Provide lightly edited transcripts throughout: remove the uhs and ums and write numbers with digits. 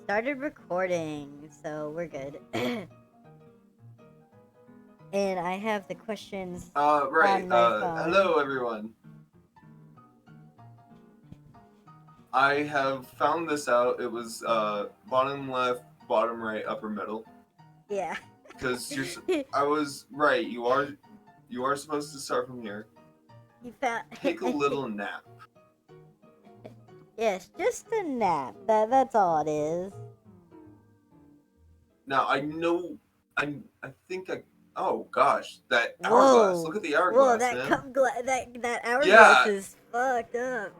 started recording, so we're good. And I have the questions Right. on my phone. Hello, everyone. I have found this out. It was bottom left, bottom right, upper middle. Yeah. Because I was right. You are supposed to start from here. You found. Take a little nap. Yes, just a nap. That's all it is. Now I know. I think I. Oh gosh, that hourglass. Whoa. Look at the Whoa, hourglass, that man. that hourglass Yeah. is fucked up.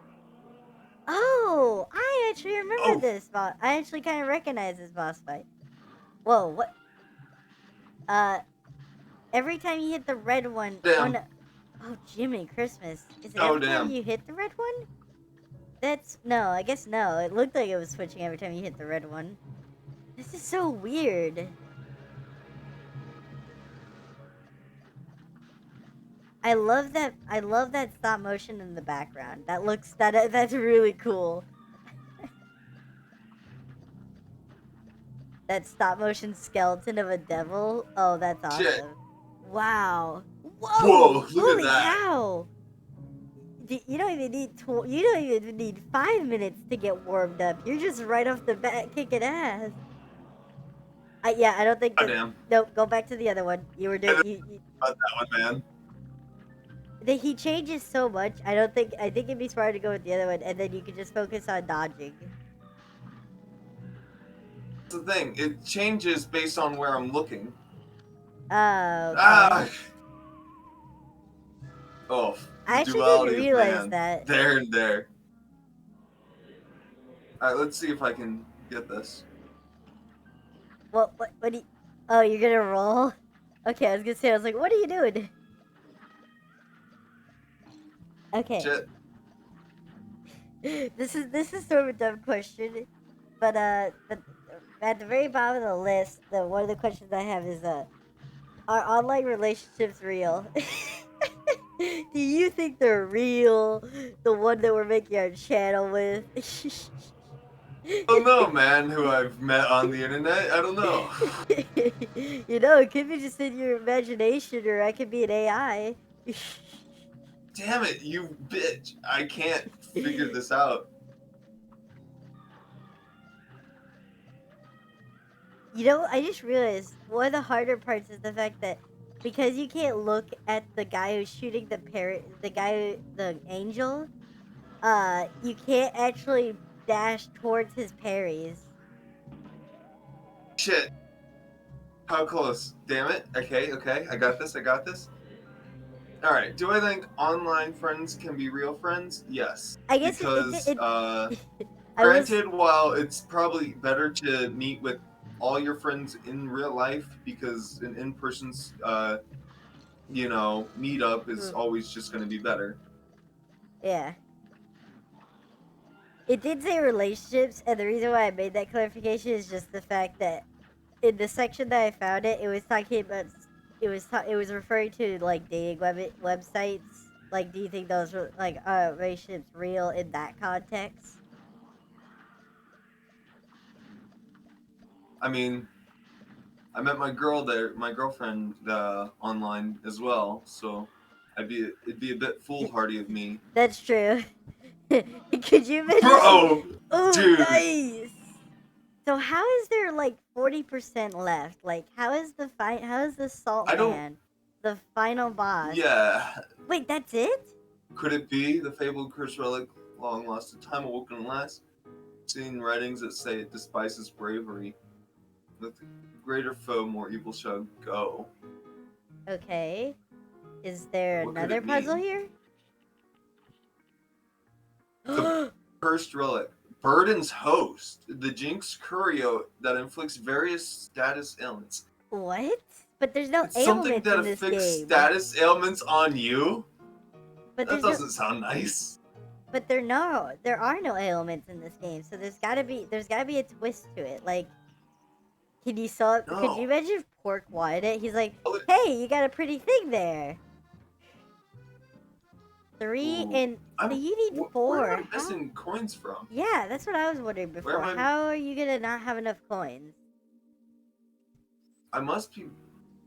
Oh, I actually remember Oh this boss. I actually kind of recognize this boss fight. Whoa, what? Uh, every time you hit the red one. Oh damn. no. Oh, Jiminy Christmas. Is it Oh every time damn. you hit the red one? That's no, I guess no. It looked like it was switching every time you hit the red one. This is so weird. I love that. I love that stop motion in the background. That's really cool. That stop motion skeleton of a devil. Oh, that's Shit. awesome. Wow. Whoa. Whoa! Look at Holy that. cow! You don't even need you don't even need 5 minutes to get warmed up. You're just right off the bat kicking ass. Yeah, I don't think Oh that. damn. Nope, go back to the other one. You were I doing. didn't think about that one, man. He changes so much. I think it'd be smarter to go with the other one, and then you can just focus on dodging. That's the thing. It changes based on where I'm looking. Oh, okay. Ah. Oh, I the actually didn't duality of realize man. that. There and there. Alright, let's see if I can get this. What do you... Oh, you're gonna roll? Okay, I was gonna say, I was like, what are you doing? Okay. Shit. This is sort of a dumb question, but at the very bottom of the list, one of the questions I have is are online relationships real? Do you think they're real? The one that we're making our channel with? I don't know, man, who I've met on the internet. I don't know. You know, it could be just in your imagination, or I could be an AI. Damn it, you bitch. I can't figure this out. You know, I just realized one of the harder parts is the fact that because you can't look at the guy who's shooting the angel, you can't actually dash towards his parries. Shit. How close? Damn it. Okay, okay. I got this. I got this. Alright, do I think online friends can be real friends? Yes. I guess Because, I was. granted, while it's probably better to meet with all your friends in real life because an in-person, meetup is always just going to be better. Yeah. It did say relationships, and the reason why I made that clarification is just the fact that in the section that I found it, it was talking about it was referring to like dating websites. Like, do you think those were like relationships real in that context? I mean, I met my girlfriend online as well, so it'd be a bit foolhardy of me. That's true. Could you imagine? Bro, Oh, dude. nice. So how is there like 40% left? Like, how is the Salt I don't. Man the final boss? Yeah. Wait, that's it? Could it be the fabled cursed relic, long lost to time, awoken at last? Seen writings that say it despises bravery. With greater foe, more evil shall go. Okay. Is there What could another it puzzle mean? here? The cursed relic. Burden's host, the Jinx Curio that inflicts various status ailments. What? But there's no It's something ailments that in this affects game. status ailments on you? But That there's no. doesn't sound nice. But there are no ailments in this game. So there's gotta be a twist to it. Like, could you No. imagine if Pork wanted it? He's like, hey, you got a pretty thing there. 3 Ooh. and you need Where 4. am I missing coins from? Yeah, that's what I was wondering Where before. am I? How are you gonna not have enough coins? I must be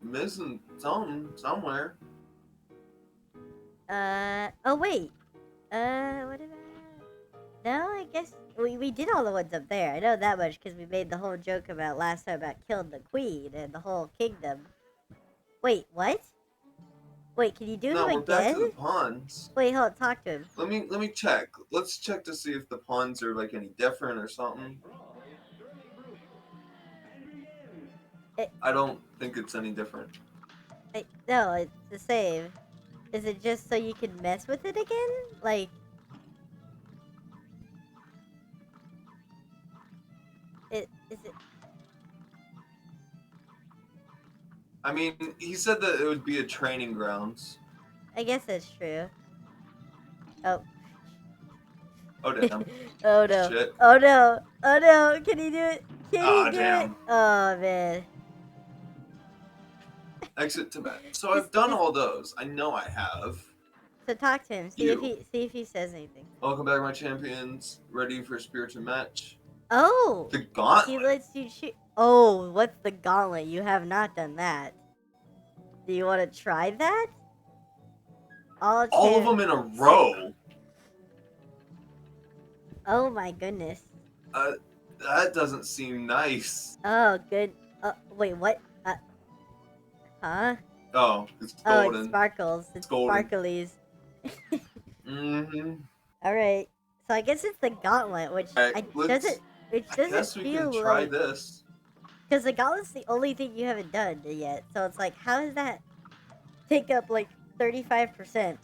missing something somewhere. Oh wait. What did I... No, I guess we did all the ones up there. I know that much because we made the whole joke about last time about killing the queen and the whole kingdom. Wait, what? Wait, can you do No, him we're back to again? the pawns. Wait, hold on, talk to him. Let me check. Let's check to see if the pawns are like any different or something. I don't think it's any different. No, it's the same. Is it just so you can mess with it again? Like, is it? I mean, he said that it would be a training grounds. I guess that's true. Oh. Oh damn. Oh no. Shit. Oh no. Oh no. Can he do it? Can he Ah do it? damn. Oh man. Exit to match. So I've done all those. I know I have. So talk to him. See You. if he says anything. Welcome back, my champions. Ready for a spirited match? Oh. The He gauntlet. lets you shoot. Oh, what's the gauntlet? You have not done that. Do you want to try that? All of them in a row. Oh my goodness. That doesn't seem nice. Oh good. Wait, what? Huh? Oh, it's Oh, golden. it sparkles. It's golden. sparklies. Mm-hmm. All right. So I guess it's the gauntlet, which Right, doesn't guess we can feel try like, this. because the gauntlet's the only thing you haven't done yet. So it's like, how does that take up like 35%?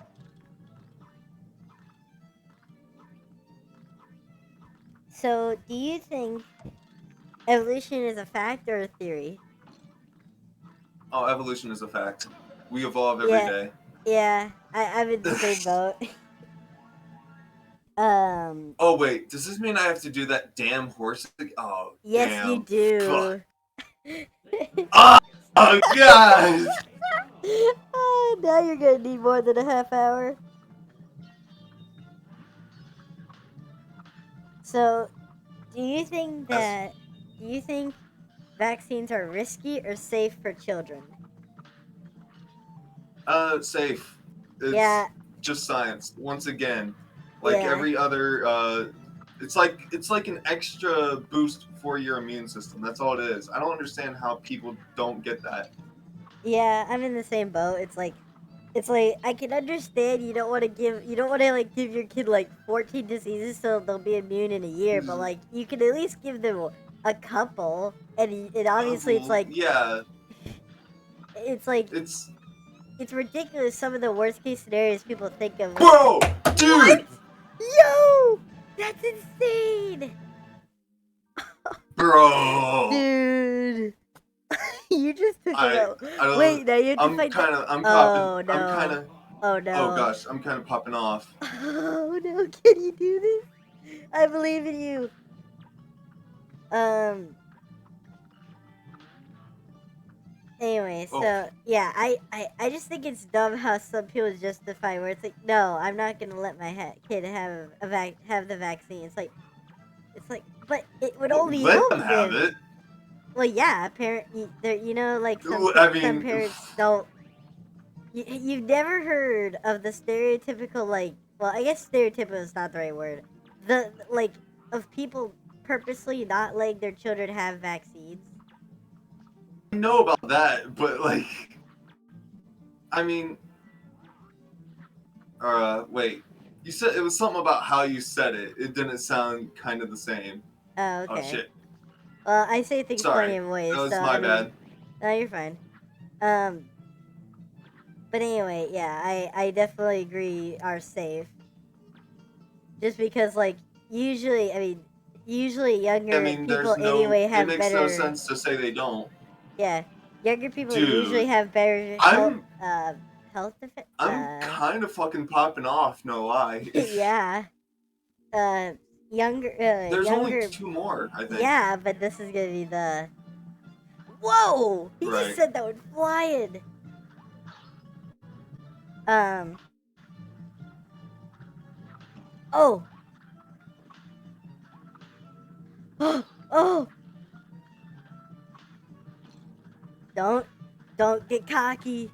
So do you think evolution is a fact or a theory? Oh, evolution is a fact. We evolve every day. Yeah. I'm in the same boat. Oh wait, does this mean I have to do that damn horse? Oh, Yes, damn. you do. Oh, God! Now you're gonna need more than a half hour. So, do you think vaccines are risky or safe for children? Safe. It's Yeah. just science. Once again, like Yeah. every other, it's like an extra boost for your immune system. That's all it is. I don't understand how people don't get that. Yeah, I'm in the same boat. It's like I can understand you don't want to like give your kid like 14 diseases so they'll be immune in a year, but like you can at least give them a couple, and obviously it's like, yeah, it's like it's ridiculous some of the worst case scenarios people think of. Bro, dude. What? Yo, that's insane. Bro. Dude. You just took him out. I don't, Wait, now you have to I'm fight kind the... of, I'm Oh, popping, no. I'm kind of, Oh, no. oh gosh, I'm kind of popping off. Oh, no. Can you do this? I believe in you. Anyway, so, yeah, I just think it's dumb how some people justify where it's like, no, I'm not gonna let my kid have have the vaccine. It's like, but it would only help them have them. it. Well, yeah, you know, like some parents don't. You've never heard of the stereotypical, like, well, I guess stereotypical is not the right word. Like, of people purposely not letting their children have vaccines. I know about that, but like, I mean, wait, you said it was something about how you said it. It didn't sound kind of the same. Oh, okay. Oh shit. Well, I say things plenty of ways. That was so, my bad. No, you're fine. But anyway, yeah, I definitely agree are safe. Just because, like, usually younger people anyway have better... It makes no sense to say they don't. Yeah, younger people Dude, usually have better health defense. I'm kind of fucking popping off, no lie. Yeah. Younger. There's younger... only 2 more, I think. Yeah, but this is gonna be the... Whoa! He just said that one flying. Oh, oh, don't, don't get cocky.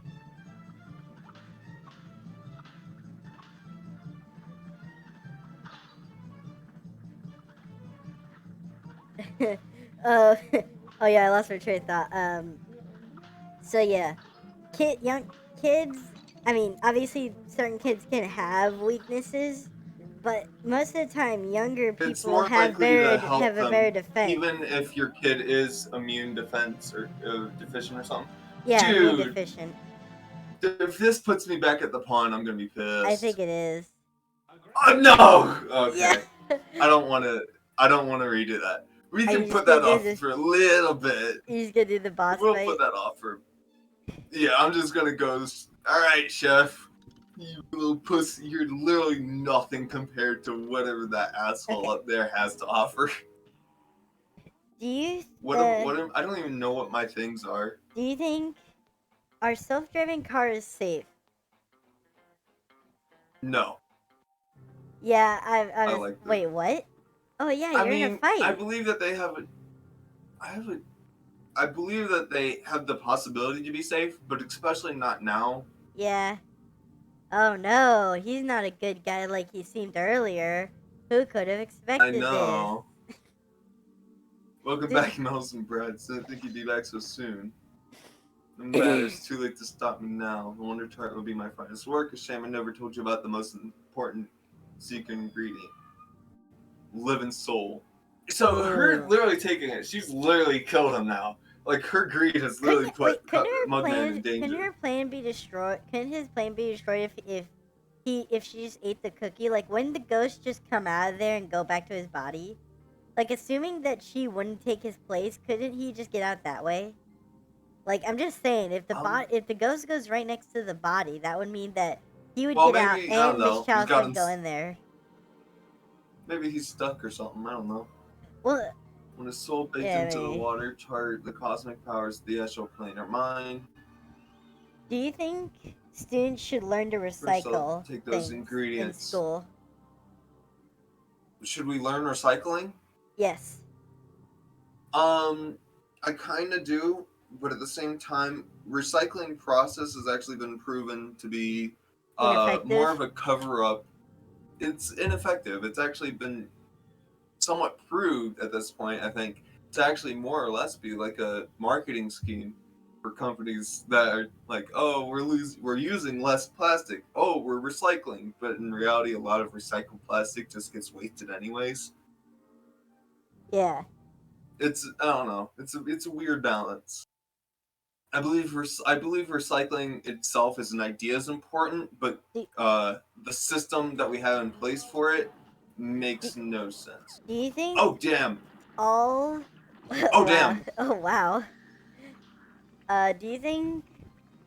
uh, oh yeah, I lost my train of thought. So yeah, young kids. I mean, obviously, certain kids can have weaknesses, but most of the time, younger It's people more likely to help have a better them, defense. even if your kid is immune defense or deficient or something. Yeah, immune Dude, deficient. if this puts me back at the pond, I'm gonna be I pissed. think it is. Oh no! Yeah. Okay. I don't want to. I don't want to redo that. We Are can you just put gonna that do off this? for a little bit. You just gonna do the boss We'll put fight? that off for. Yeah, I'm just gonna go. All right, chef. You little pussy. You're literally nothing compared to whatever that asshole Okay. up there has to offer. Do you I don't even know what my things are. do you think our self-driving car is safe? No, Yeah, I I was. like them. Wait, what? Oh yeah, I you're in a mean, I fight. believe that they have a. I have a. I believe that they have the possibility to be safe, but especially not now. Yeah. Oh no, he's not a good guy like he seemed earlier. Who could have I expected this? know. Welcome Did- back, Mel's and Brad. Didn't think you'd be back so soon. No matter, it's too late to stop me now. The Wonder Tart will be my finest work. A shame I never told you about the most important secret ingredient. Living soul. So her Ooh. literally taking it, she's literally killed him now. Like her greed has literally put Mugman in Couldn't danger. her plane be destroyed? Couldn't his plane be destroyed if she just ate the cookie? Like, wouldn't the ghost just come out of there and go back to his body? Like, assuming that she wouldn't take his place, couldn't he just get out that way? Like, I'm just saying, if the ghost goes right next to the body, that would mean that he would Well, get out maybe I don't and Miss know. He's Chalice got wouldn't him. go in there. Maybe he's stuck or something. I don't know. Well, When his soul baked yeah, into the maybe. water tart, the cosmic powers of the astral plane are mine. Do you think students should learn to First, I'll recycle take those things in ingredients. school? Should we learn recycling? Yes. I kind of do, but at the same time, recycling process has actually been proven to be more Ineffective? of a cover up. It's ineffective. It's actually been somewhat proved at this point, I think, to actually more or less be like a marketing scheme for companies that are like, oh, we're using less plastic. Oh, we're recycling, but in reality, a lot of recycled plastic just gets wasted anyways. Yeah. It's I don't know. It's a weird balance. I believe recycling itself as an idea is important, but Do, the system that we have in place for it do, makes no sense. do you think Oh damn! all. Oh Wow. damn! Oh, wow. Do you think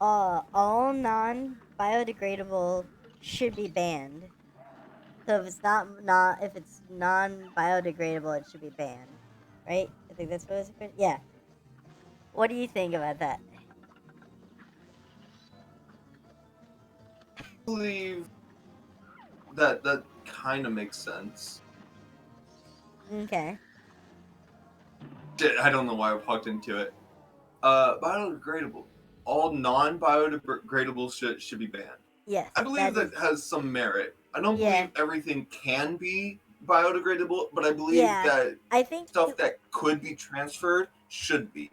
all non biodegradable should be banned? So if it's non biodegradable, it should be banned, right? I think that's what it's. Yeah. What do you think about that? I believe that kind of makes sense. Okay. Shit, I don't know why I walked into it. Biodegradable. All non-biodegradable shit should be banned. Yes, I believe that is. that has some merit. I don't Yeah. believe everything can be biodegradable, but I believe Yeah. that I think. stuff that could be transferred should be.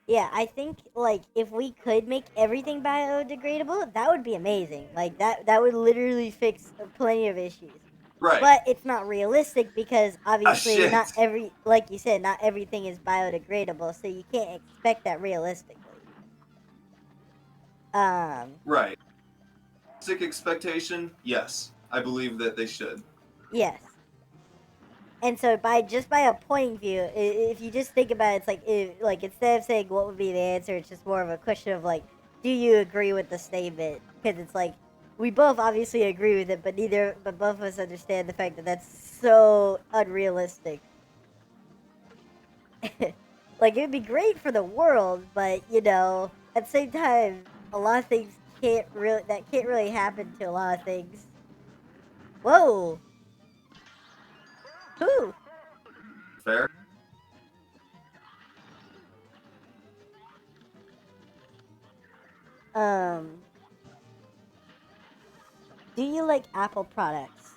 Yeah, I think like if we could make everything biodegradable, that would be amazing. Like that would literally fix plenty of issues. Right. But it's not realistic because Ah obviously not shit. every like you said, not everything is biodegradable, so you can't expect that realistically. Um Right. Sick expectation? Yes. I believe that they should. yes. And so by a point view, if you just think about it, it's like like instead of saying what would be the answer, it's just more of a question of like, do you agree with the statement? Because it's like we both obviously agree with it, but both of us understand the fact that that's so unrealistic. Like it would be great for the world, but at the same time, a lot of things can't really happen to a lot of things. Whoa! Who? Fair. Um, do you like Apple products?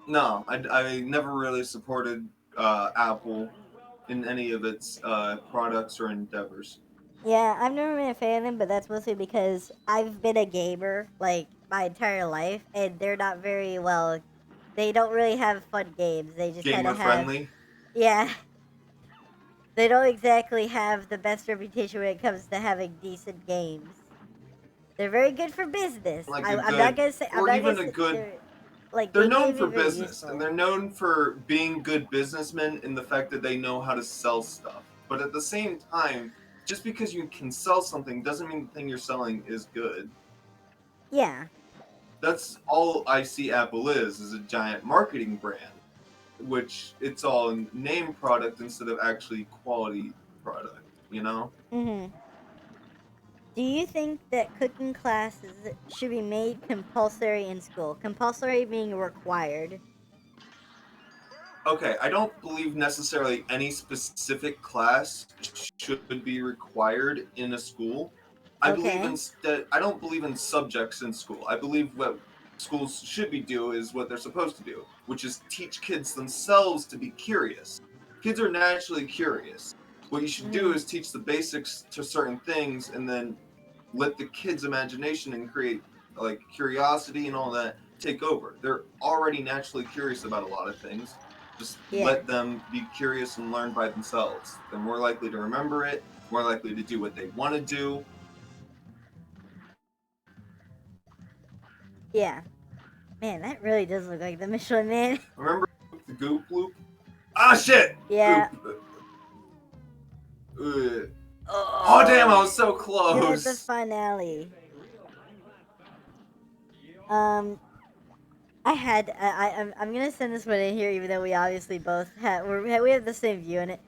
No, I never really supported Apple in any of its products or endeavors. Yeah, I've never been a fan of them, but that's mostly because I've been a gamer like my entire life, and they're not very well. They don't really have fun games. They just kind Gamer of have, friendly. yeah. They don't exactly have the best reputation when it comes to having decent games. They're very good for business. Like I, a I'm not good, gonna say. I'm or not gonna even a say good. they're like They're they known can for be very business, and useful. they're known for being good businessmen in the fact that they know how to sell stuff. But at the same time, just because you can sell something doesn't mean the thing you're selling is good. Yeah. That's all I see Apple is a giant marketing brand, which it's all name product instead of actually quality product, you know? Mhm. Do you think that cooking classes should be made compulsory in school? Compulsory being required. Okay, I don't believe necessarily any specific class should be required in a school. I believe Okay. instead I don't believe in subjects in school. I believe what schools should be do is what they're supposed to do, which is teach kids themselves to be curious. Kids are naturally curious. What you should do Mhm. is teach the basics to certain things and then let the kids' imagination and create like curiosity and all that take over. They're already naturally curious about a lot of things. Just Yeah. let them be curious and learn by themselves. They're more likely to remember it, more likely to do what they want to do. Yeah. Man, that really does look like the Michelin Man. Remember the goop loop? Ah, shit! Yeah. Oop. Uh, oh, damn, I Oh, was so you're at the close. finale. Um, I had. I'm gonna send this one in here, even though we obviously both have. We have the same view on it.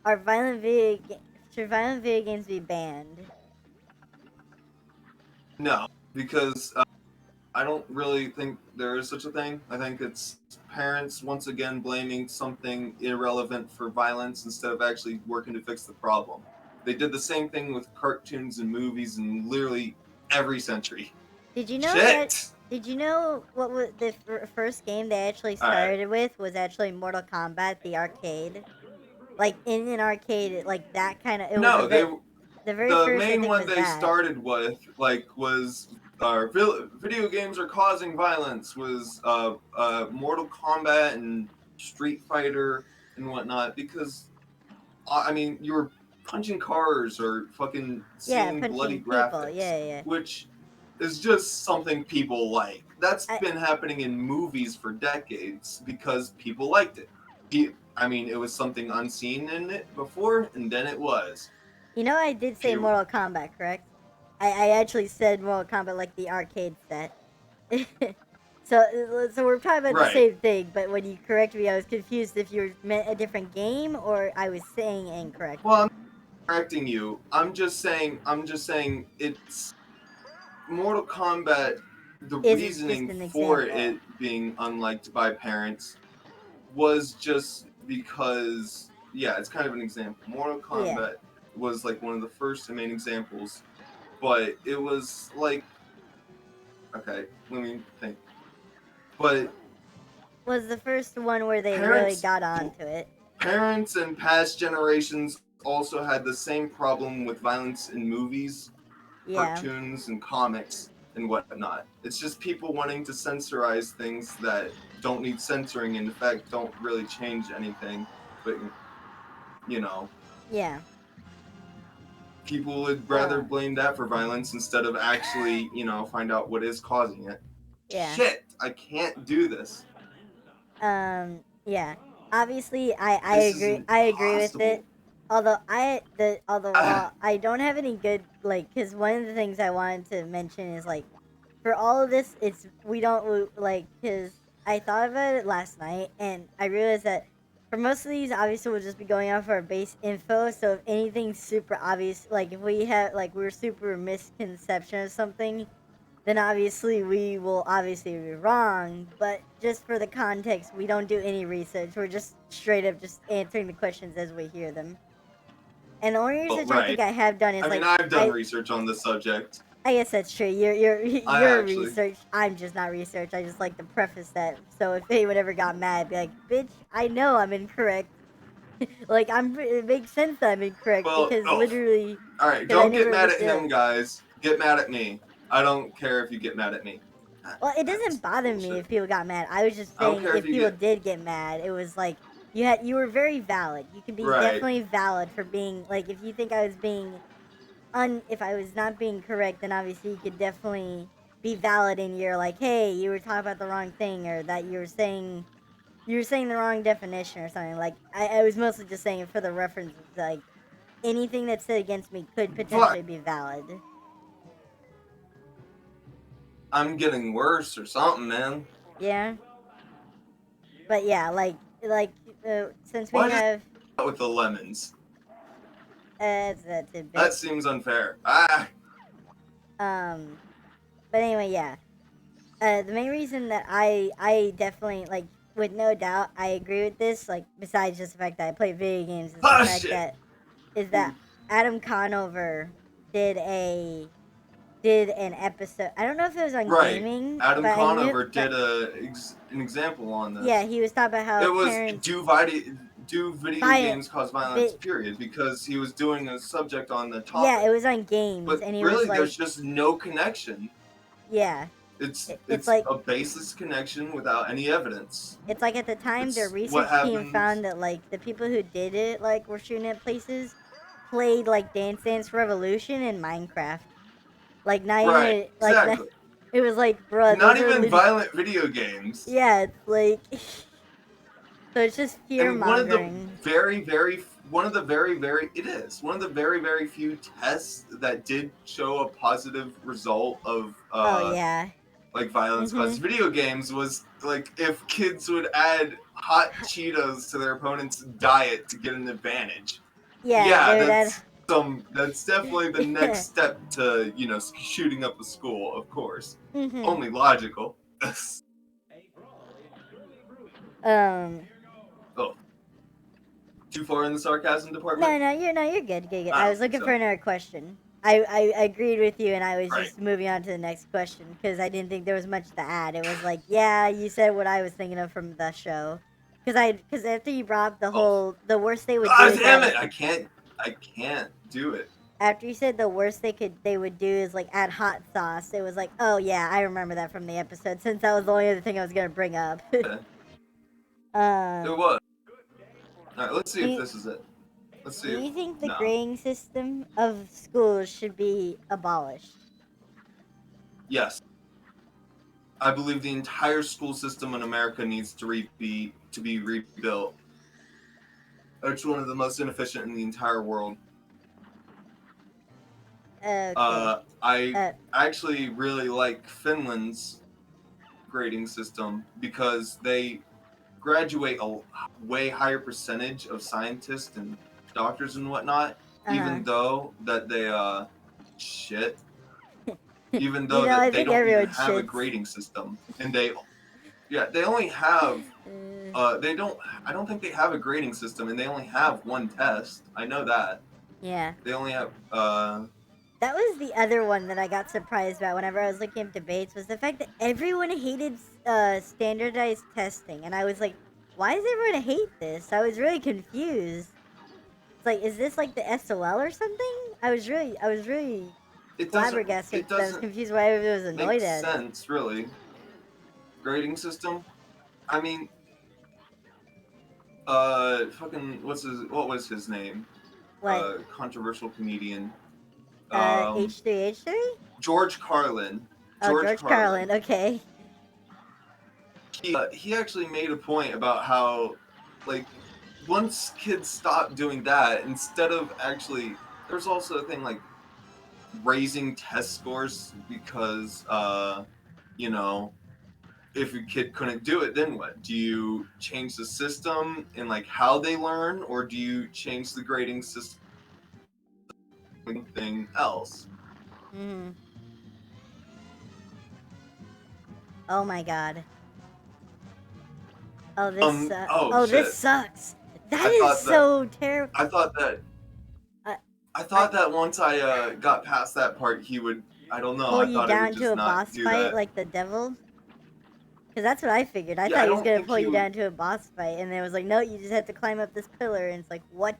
Are should violent video games be banned? No, because I don't really think there is such a thing. I think it's parents once again blaming something irrelevant for violence instead of actually working to fix the problem. They did the same thing with cartoons and movies in literally every century. Did you know that? Shit! Did you know what was the first game they actually Alright. started with was actually Mortal Kombat, the arcade? Like in an arcade, like that kind of. It was No, they the very the first I main think one was they that. started with was video games are causing violence was Mortal Kombat and Street Fighter and whatnot because I mean, you were punching cars or fucking Yeah, seeing bloody punching people. graphics, Yeah, yeah. which is just something people like. That's I been happening in movies for decades because people liked it. I mean, it was something unseen in it before, and then it was. You know, I did say People, Mortal Kombat, correct? I actually said Mortal Kombat like the arcade set. So we're talking about the right. same thing, but when you correct me, I was confused if you meant a different game or I was saying Well, incorrectly. I'm correcting you. I'm just saying it's Mortal Kombat. The Is just reasoning an for example. it being unliked by parents was just because yeah, it's kind of an example. Mortal Yeah. Kombat was like one of the first and main examples, but it was like okay, let me think. But Was the first one where they really parents got onto it. parents and past generations also had the same problem with violence in movies, Yeah. cartoons and comics and whatnot. It's just people wanting to censorize things that don't need censoring and in fact don't really change anything, but you know, Yeah. people would rather Uh, blame that for violence instead of actually, find out what is causing it. yeah. Shit, I can't do this. Yeah. Obviously, I This is agree. I agree with impossible. it. Although I don't have any good like because one of the things I wanted to mention is like for all of this, it's we don't like because I thought about it last night and I realized that for most of these, obviously we'll just be going off our base info. So if anything's super obvious, like if we have like we're super misconception of something, then obviously we will obviously be wrong. But just for the context, we don't do any research. We're just straight up just answering the questions as we hear them. And the only Well, research I right. think I have done is I mean, like I've done research on the subject. I guess that's true. You're I you're actually. research. I'm just not research. I just like to preface that. So if anyone ever got mad, be like, "Bitch, I know I'm incorrect. Like it makes sense that I'm incorrect Well, because oh, literally, all right. because I Don't get never mad at looked it up." him, guys. Get mad at me. I don't care if you get mad at me. Well, it doesn't That's bother me bullshit. if people got mad. I was just I don't saying care if if you people get did get mad, it was like you were very valid. You can be right. definitely valid for being like if you think I was being if I was not being correct, then obviously you could definitely be valid in your like, hey, you were talking about the wrong thing, or that you were saying the wrong definition or something. Like I was mostly just saying it for the reference, like anything that's said against me could Fuck. potentially be valid. I'm getting worse or something, man. Yeah, but yeah, since we Why just have with the lemons? that's a That bit seems unfair. Ah. um, but anyway, yeah. The main reason that I definitely like with no doubt I agree with this, like besides just the fact that I play video games, is the Ah, fact shit. that is Ooh. that Adam Conover did a did an episode. I don't know if it was on Right. gaming, Adam but I knew Conover but did an example on yeah, this. he was talking about how It was parents do video violent games cause violence? vi- Period. Because he was doing a subject on the yeah, topic. it was on games But and he was really, like, there's just no connection. yeah, it's It's like a baseless connection without any evidence. it's like at the time their It's what research team happens. found that like the people who did it like were shooting at places played like Dance Dance Revolution and Minecraft. Like not Right. even like Exactly. it was like bruh, Not those are even literally violent video games. yeah, it's like so it's just fear And one of the mongering. it is one of the very few tests that did show a positive result of Oh yeah. like violence caused Mhm. video games was like if kids would add hot Cheetos to their opponent's diet to get an advantage. Yeah, Yeah, they were that. that's definitely the next step to, shooting up a school, of course. Mhm. Only logical. Um. Oh, too far in the sarcasm department? No, you're good. Good. Good. I I don't was think looking for so. another question. I agreed with you, and I was Right. just moving on to the next question because I didn't think there was much to add. It was like, yeah, you said what I was thinking of from the show. Because after you brought up Oh, the worst they would do God is damn add it! I can't do it. after you said the worst they would do is like add hot sauce. It was like, oh yeah, I remember that from the episode. Since that was the only other thing I was gonna bring up. Yeah, it um, was. Alright, let's see do if you, this is it. Let's do see if. you think the No. grading system of schools should be abolished? Yes. I believe the entire school system in America needs to be rebuilt. It's one of the most inefficient in the entire world. Okay. I Uh, actually really like Finland's grading system because they graduate a way higher percentage of scientists and doctors and whatnot, uh-huh. even though that they shit, even You though know, I that they think don't even everyone have a shits. grading system, and they only have Uh, they don't I don't think they have a grading system, and they only have one test. I know that yeah. they only have That was the other one that I got surprised about whenever I was looking at debates was the fact that everyone hated standardized testing, and I was like, why does everyone hate this? I was really confused. It's like, is this like the SOL or something? I was really it doesn't flabbergasted it because I was doesn't confused why everyone was make annoyed at it. sense really. Grading system. I mean, fucking what was his name? What? Controversial comedian. H3H3? George Carlin. Oh, George George Carlin. Carlin. Okay. He actually made a point about how, like, once kids stop doing that, instead of actually, there's also a thing like raising test scores because, you know, if a kid couldn't do it, then what? Do you change the system in like how they learn, or do you change the grading system? Something else. Hmm. Oh my god. Oh, this Oh oh, this shit. sucks. That I is thought that so terrible. I thought that I, I I thought that once I got past that part, he would. I don't know. pull I you thought it would down to just a not boss do fight that. like the devil. Because that's what I figured. I Yeah, thought I he was don't gonna think pull he you would. down to a boss fight, and it was like, no, you just have to climb up this pillar. And it's like, what?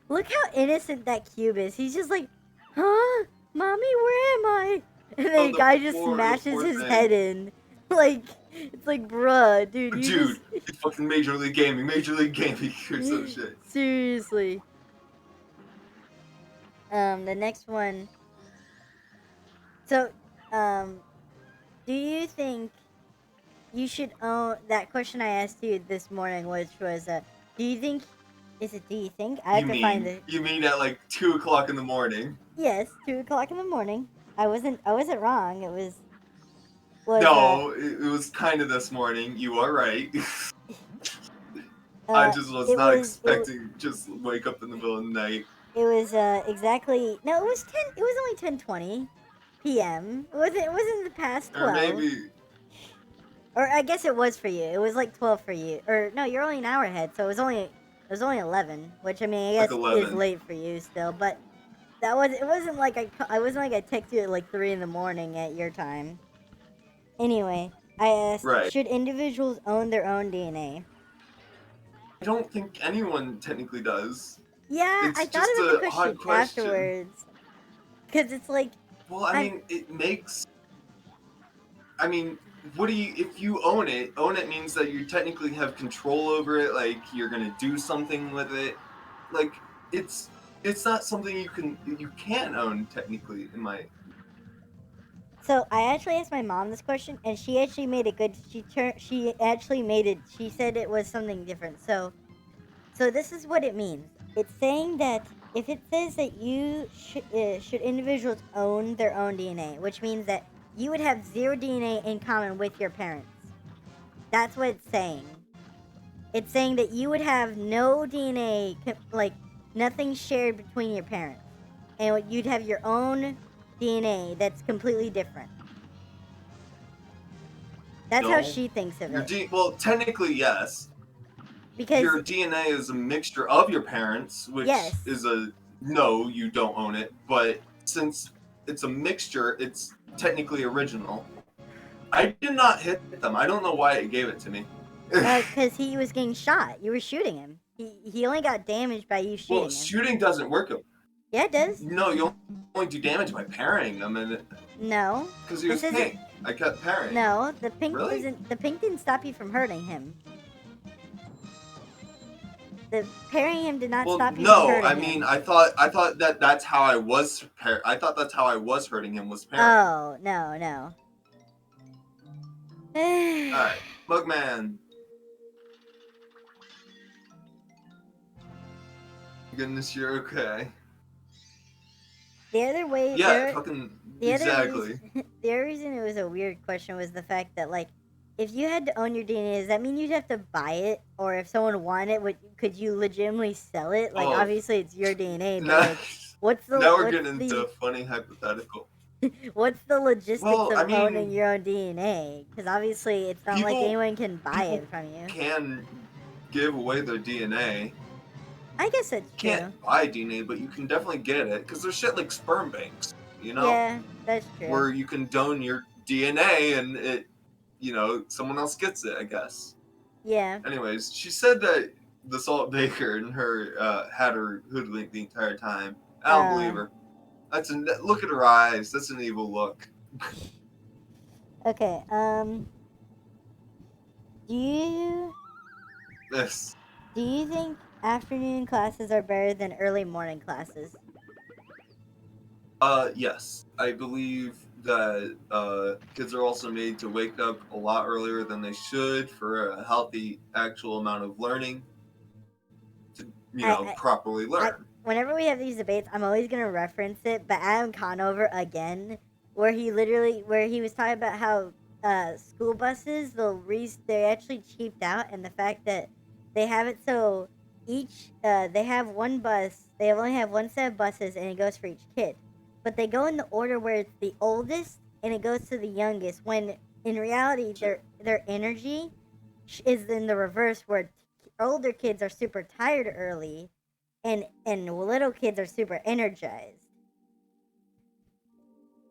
Look how innocent that cube is. He's just like, huh, mommy, where am I? And then Oh, the guy just the smashes poor his thing, head in. Like, it's like, bruh, dude, you dude. just It's fucking Major League Gaming, or some shit. seriously. The next one. So, um, do you think you should own that question I asked you this morning, which was, do you think? Is it? Do you think? I have to find the. You mean at like 2 o'clock in the morning? Yes, 2 o'clock in the morning. I wasn't. I wasn't wrong. It was No, it was kind of this morning. You are right. I uh just was it not was it, expecting just wake up in the middle of the night. it was exactly no. It was 10. It was only 10:20 p.m. It wasn't the past Or 12. maybe Or I guess it was for you. It was like 12 for you. Or no, you're only an hour ahead, so it was only 11, which I mean, I like guess is 11. late for you still, but it wasn't like I wasn't like I text you at like 3 in the morning at your time. Anyway, I asked, Right. should individuals own their own DNA? I don't think anyone technically does. Yeah, I It's thought just about the a odd question question. afterwards cuz it's like Well, I I'm mean, it makes. I mean, what do you? If you own it, means that you technically have control over it. Like you're gonna do something with it. Like it's it's not something you can own technically. In my So I actually asked my mom this question, and she actually made a good. She actually made it. She said it was something different. So this is what it means. It's saying that if it says that should individuals own their own DNA, which means that you would have zero DNA in common with your parents. That's what it's saying. It's saying that you would have no DNA, like nothing shared between your parents, and you'd have your own DNA that's completely different. That's how no, she thinks of it. well, technically yes. Because Your DNA is a mixture of your parents, which yes, is a no, you don't own it. But since it's a mixture, it's technically original. I did not hit them. I don't know why it gave it to me. because he was getting shot. You were shooting him. He only got damaged by you Well, shooting him. shooting doesn't work. Yeah, it does. No, you only do damage by parrying them, and No, because he was this isn't. pink, I kept parrying. No, the pink Really? isn't. The pink didn't stop you from hurting him. The parrying him did not Well, stop you from no. I hurting mean, him. I thought that that's how I was. I thought that's how I was hurting him was parrying. Oh no no. All right, Mugman. Goodness, you're okay. The other way Yeah, there. fucking The other exactly. reason. The other reason it was a weird question was the fact that like, if you had to own your DNA, does that mean you'd have to buy it, or if someone wanted it, could you legitimately sell it? Like, Oh, obviously it's your DNA, but now, like, what's the now we're what's getting into the a funny hypothetical. what's the logistics Well, I of owning mean, your own DNA? Because obviously it's not like people anyone can buy people it from you. can give away their DNA. I guess that's true. Can't buy DNA, but you can definitely get it because there's shit like sperm banks, Yeah, that's true. where you can donate your DNA and it, someone else gets it. I guess. Yeah. Anyways, she said that the Salt Baker and her had her hoodwinked the entire time. I don't believe her. Look at her eyes. That's an evil look. Okay. Do you This. do you think afternoon classes are better than early morning classes? Yes. I believe that kids are also made to wake up a lot earlier than they should for a healthy actual amount of learning to, I properly I learn. whenever we have these debates, I'm always gonna reference it, but Adam Conover again, where he was talking about how school buses they actually cheaped out, and the fact that they have it so they have one bus, only have one set of buses, and it goes for each kid, but they go in the order where it's the oldest and it goes to the youngest. When in reality, their energy is in the reverse, where older kids are super tired early, and little kids are super energized.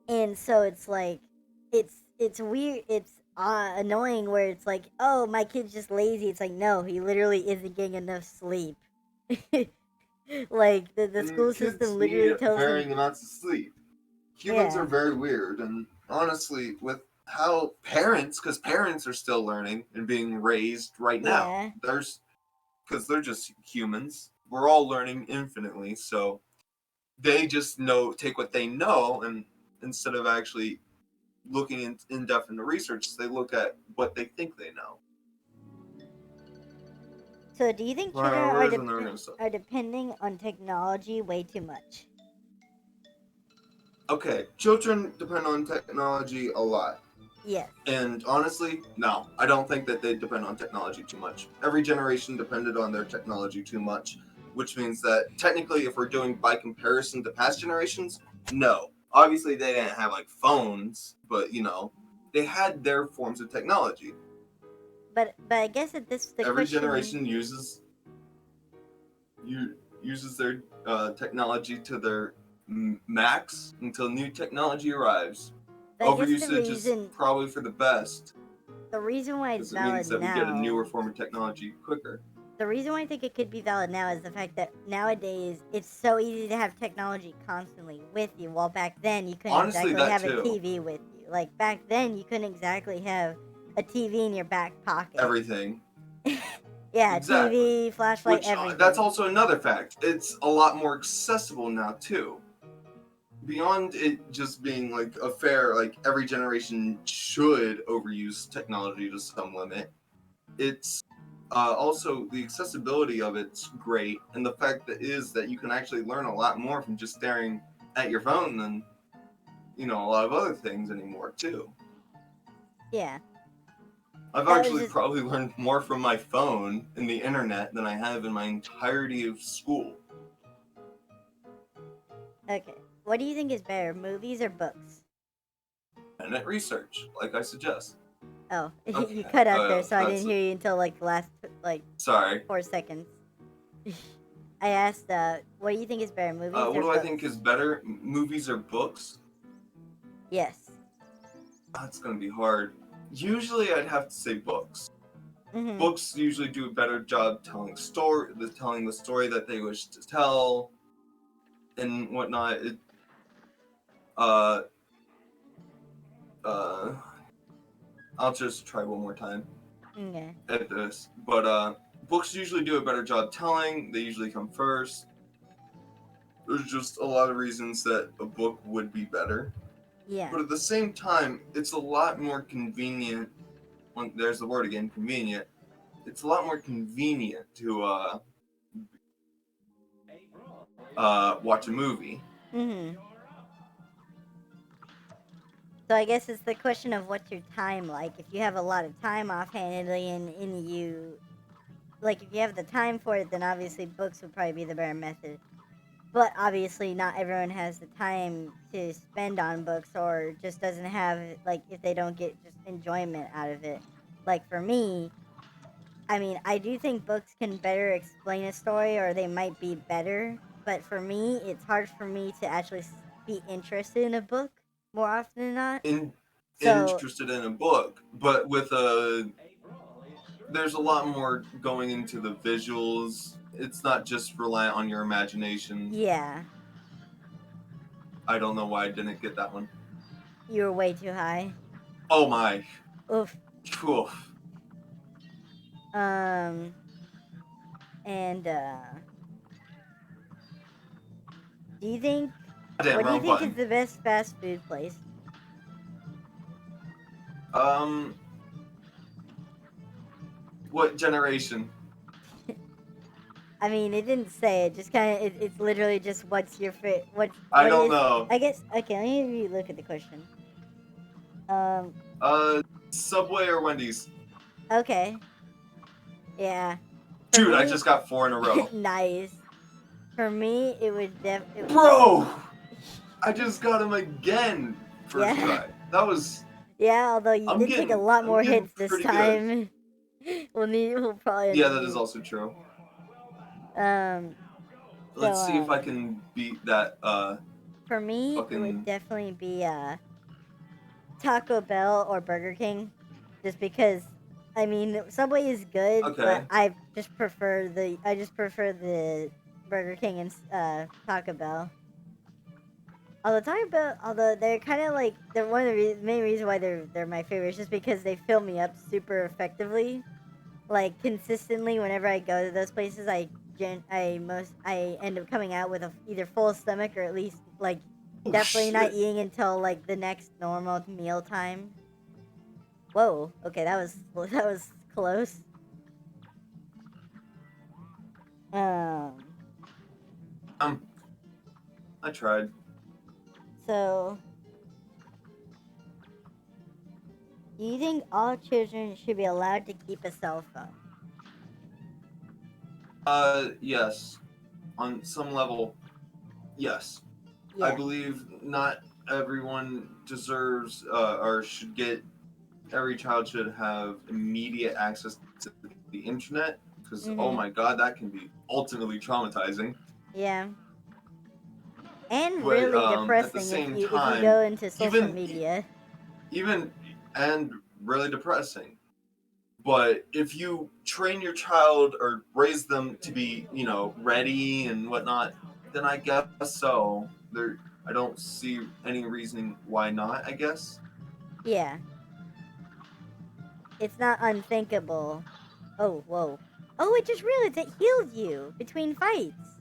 And so it's like it's weird, it's annoying where it's like, oh, my kid's just lazy. It's like, no, he literally isn't getting enough sleep. Like the And school kids system need literally tells him, varying amounts of sleep. Humans are yeah, very weird, and honestly, with how parents, because parents are still learning and being raised right now, yeah. because they're just humans. We're all learning infinitely, so they just take what they know, and instead of actually looking in depth into research, they look at what they think they know. So do you think children Where's the learning stuff? are depending on technology way too much? Okay, children depend on technology a lot. Yes. And honestly, no, I don't think that they depend on technology too much. Every generation depended on their technology too much, which means that technically, if we're doing by comparison to past generations, no. Obviously, they didn't have like phones, but they had their forms of technology. But I guess that this the Every question. generation uses their technology to their max until new technology arrives. But I guess Overusage is probably for the best the reason why it's because it means valid that we get a newer now form of technology quicker. the reason why I think it could be valid now is the fact that nowadays it's so easy to have technology constantly with you, while back then you couldn't Honestly, exactly that have a too. TV with you. Like back then you couldn't exactly have a TV in your back pocket. Everything. Yeah, Exactly. TV, flashlight, Which that's everything. also another fact. It's a lot more accessible now too. Beyond it just being like a fair, like every generation should overuse technology to some limit. It's also the accessibility of it's great, and the fact that is that you can actually learn a lot more from just staring at your phone than a lot of other things anymore too. Yeah. I've That was actually just probably learned more from my phone and the internet than I have in my entirety of school. okay. What do you think is better, movies or books? Internet research, like I suggest. Oh, you Okay, cut out there, so I that's didn't hear you until like the last like sorry. 4 seconds. I asked, what do you think is better, movies What or do I think books? is better, movies or books? Yes. That's gonna be hard. Usually, I'd have to say books. Mhm. Books usually do a better job telling the story that they wish to tell, and whatnot. Uh, uh, I'll just try one more time Okay. at this. But books usually do a better job telling. They usually come first. There's just a lot of reasons that a book would be better. Yeah. But at the same time, it's a lot more convenient. There's the word again, convenient. It's a lot more convenient to watch a movie. Mhm. So I guess it's the question of what's your time like. If you have a lot of time offhandedly, and you like, if you have the time for it, then obviously books would probably be the better method. But obviously, not everyone has the time to spend on books, or just doesn't have, like, if they don't get just enjoyment out of it. Like for me, I mean, I do think books can better explain a story, or they might be better. But for me, it's hard for me to actually be interested in a book more often than not. in, So Interested in a book, but there's a lot more going into the visuals. It's not just reliant on your imagination. yeah, I don't know why I didn't get that one. you were way too high. Oh my. Oof. Oof. Um, and do you think? Damn, What do you wrong think is button. the best fast food place? Um, what generation? I mean, it didn't say it. Just kind of, it's literally just what's your fit. I What don't is? know. I guess okay. Let me look at the question. Um. Subway or Wendy's? Okay. Yeah. For Dude, I me, just got 4 in a row. nice. For me, it would Bro! I just got him again. First yeah. try. That was. Yeah, although you did take a lot I'm more getting hits this pretty good. time. We'll probably end Yeah, up that is being. also true. Um. So Let's see if I can beat that. for me, it would Fucking. definitely be Taco Bell or Burger King, just because. I mean, Subway is good, but Okay. I just prefer the Burger King and Taco Bell. Although they're kind of like they're one of the main reasons why they're my favorite is just because they fill me up super effectively. Like consistently, whenever I go to those places, I end up coming out with a either full stomach or at least like Oh definitely not shit. eating until like the next normal meal time. Whoa, okay, that was that was close. Um, Um, I tried. so do you think all children should be allowed to keep a cell phone? Yes. On some level, yes. I Yeah. believe not everyone deserves or should get. Every child should have immediate access to the internet because oh Mhm. my god, that can be ultimately traumatizing. Yeah. And But really at the depressing same if you time, go into social even media. even and really depressing. But if you train your child or raise them to be, ready and whatnot, then I guess so. I don't see any reasoning why not. I guess. Yeah. It's not unthinkable. Oh, whoa. Oh, it just realized it healed you between fights.